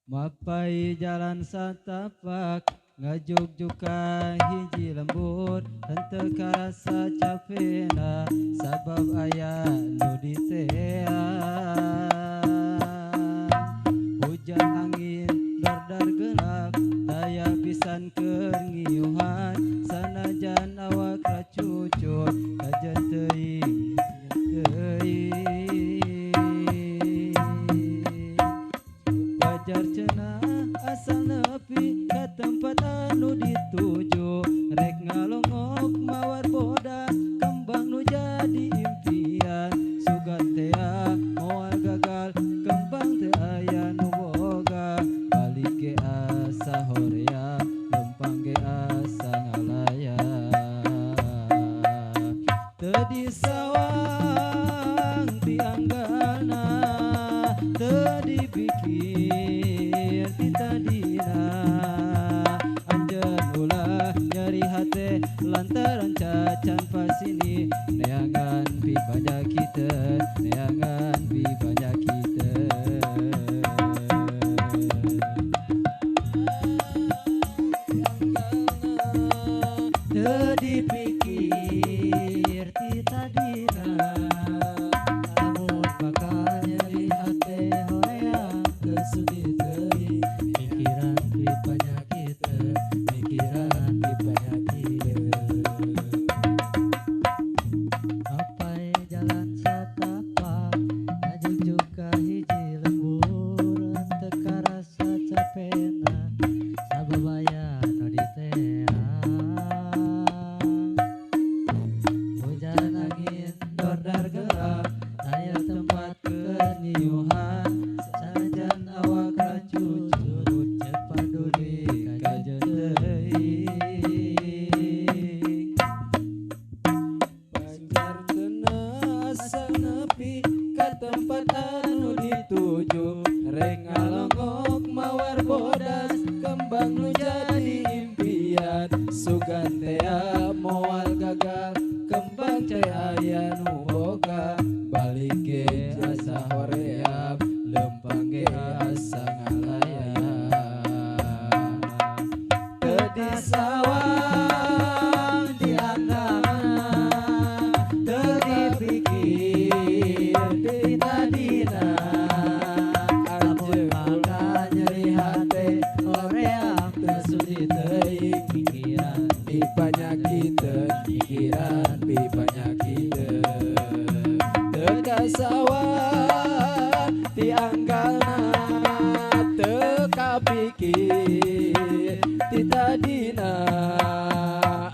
Mapai jalan satapak ngajuk-juk ka hiji lembur henteu karasa capena sabab aya nu diteang hujan angin dardar gelap daya pisan keur ngiuhan sanajan awak racucut kajen teuing wajar cenah asal nepi ka tempat anu dituju rek ngalongok mawar bodas kembang nu jadi impian sugan tea moal gagal kembang teu aya nu boga balik ge asa horea lempang ge asa ngalaya teu disawang tianggana teu dipikir ti tadina anjeun ulah nyeri hate lantaran cacan pasini neangan pipanyakiteun neangan pipanyakiteun teu dipikir ti tadina lamun bakal nyeri hate horeang teu sudi teuing mikiran pipanyakiteun mikiran pipanyakiteun mapai jalan satapak ngajujuk ka hiji lembur teu karasa capena sabab aya nu diteang hujan angin dordar gelap aya tempat keur nyiuhan sanajan awak racucut ceuk paduli kajen teuing pajar cenah asa nepi ka tempat anu dituju rek ngalongok mawar bodas kembang nu jadi impian sugan tea moal gagal kembang cai aya nu boga balik ge asa hoream lempang ge asa ngalaya teu disawang dianggana teu dipikir ti tadina anjeun ulah nyeri hate hoream teu sudi teuing pikiran pipanyakiteun pikiran pipanyakiteun teu kasawang ti anggalna teu kapikir ti tadina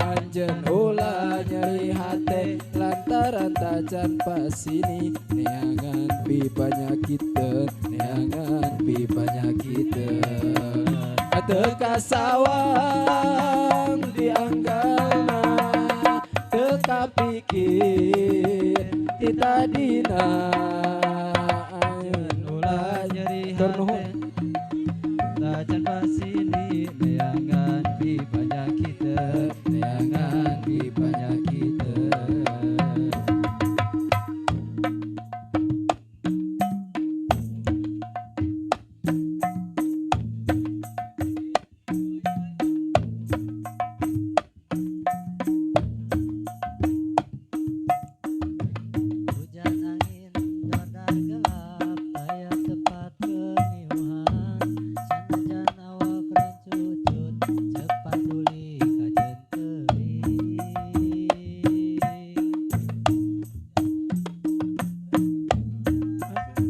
anjeun ulah nyeri hate lantaran tacan pasini neangan pipanyakiteun neangan pipanyakiteun teu kasawang dianggalna teu kapikir ti tadina anjeun ulah nyeri hate tacan pasini neangan pipanyakiteun neangan pipanyakiteun hujan angin dardar gelap aya tempat keur nyiuhan sanajan awak racucut ceuk paduli kajen teuing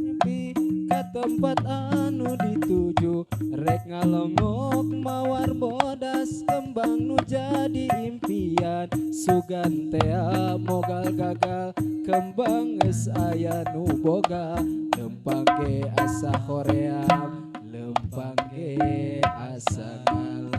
nepi ka tempat anu dituju rek ngalongok mawar bodas kembang nu jadi impian sugan tea mogal gagal kembang geus aya nu boga lempang ge asa hoream lempang ge asa ngalaya